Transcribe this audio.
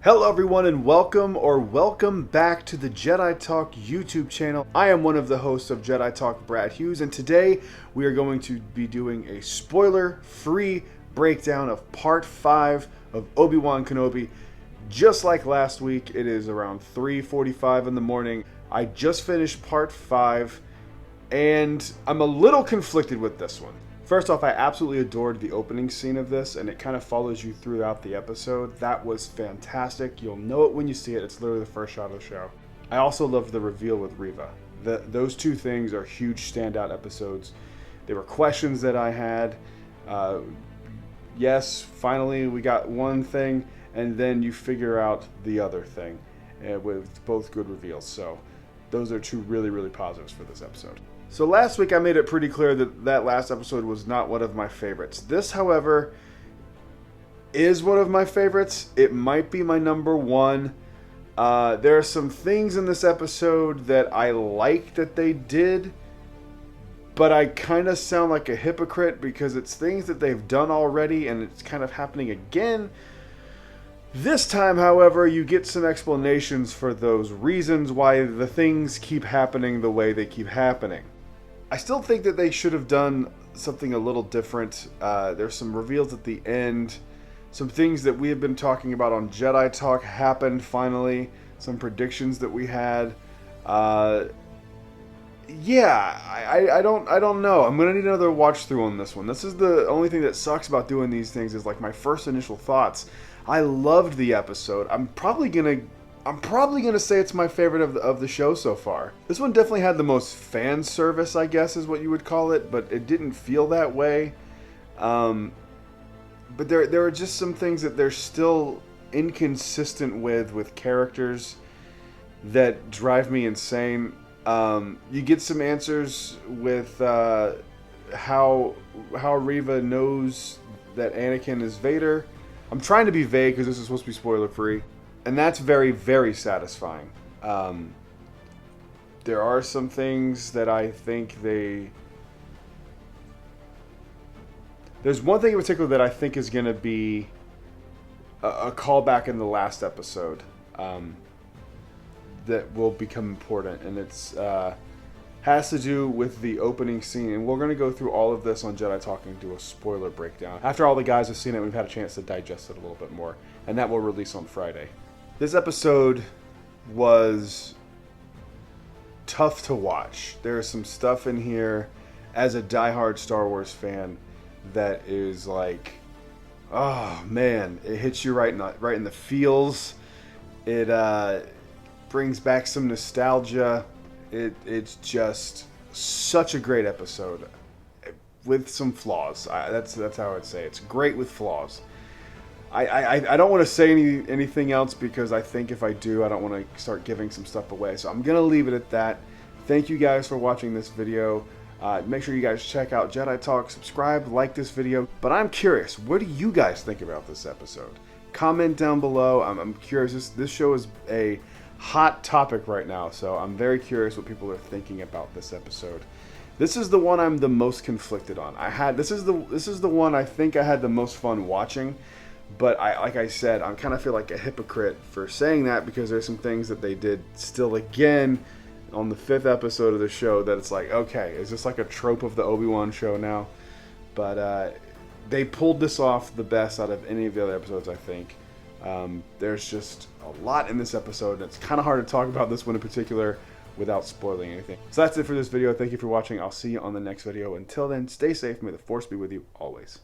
Hello everyone and welcome back to the Jedi Talk YouTube channel. I am one of the hosts of Jedi Talk, Brad Hughes, and today we are going to be doing a spoiler-free breakdown of Part 5 of Obi Wan Kenobi. Just like last week, it is around 3:45 in the morning. I just finished Part 5, and I'm a little conflicted with this one. First off, I absolutely adored the opening scene of this, and it kind of follows you throughout the episode. That was fantastic. You'll know it when you see it. It's literally the first shot of the show. I also loved the reveal with Reva. Those two things are huge standout episodes. There were questions that I had. Yes, finally we got one thing, and then you figure out the other thing with both good reveals. So those are two really positives for this episode. So last week I made it pretty clear that last episode was not one of my favorites. This, however, is one of my favorites. It might be my number one. There are some things in this episode that I like that they did, but I kind of sound like a hypocrite because it's things that they've done already and it's kind of happening again. This time, however, you get some explanations for those reasons why the things keep happening the way they keep happening. I still think that they should have done something a little different. There's some reveals at the end. Some things that we have been talking about on Jedi Talk happened finally. Some predictions that we had. I don't know. I'm gonna need another watch through on this one. This is the only thing that sucks about doing these things is like my first initial thoughts. I loved the episode. I'm probably gonna say it's my favorite of the show so far. This one definitely had the most fan service, I guess is what you would call it, but it didn't feel that way. But there are just some things that they're still inconsistent with characters that drive me insane. You get some answers with how Reva knows that Anakin is Vader. I'm trying to be vague because this is supposed to be spoiler free. And that's very satisfying. There are some things that I think there's one thing in particular that I think is going to be a callback in the last episode that will become important. And it's has to do with the opening scene. And we're going to go through all of this on Jedi Talk and do a spoiler breakdown. After all the guys have seen it, we've had a chance to digest it a little bit more. And that will release on Friday. This episode was tough to watch. There's some stuff in here as a diehard Star Wars fan that is like, oh man, it hits you right in the feels. It brings back some nostalgia. It's just such a great episode with some flaws. That's how I'd say it. It's great with flaws. I don't want to say anything else because I think if I do, I don't want to start giving some stuff away. So I'm going to leave it at that. Thank you guys for watching this video. Make sure you guys check out Jedi Talk, subscribe, like this video. But I'm curious, what do you guys think about this episode? Comment down below. I'm curious. This show is a hot topic right now, so I'm very curious what people are thinking about this episode. This is the one I'm the most conflicted on. This is the one I think I had the most fun watching. But like I said, I kind of feel like a hypocrite for saying that because there's some things that they did still again on the 5th episode of the show that it's like, okay, is this like a trope of the Obi-Wan show now? But they pulled this off the best out of any of the other episodes, I think. There's just a lot in this episode, and it's kind of hard to talk about this one in particular without spoiling anything. So that's it for this video. Thank you for watching. I'll see you on the next video. Until then, stay safe. May the Force be with you always.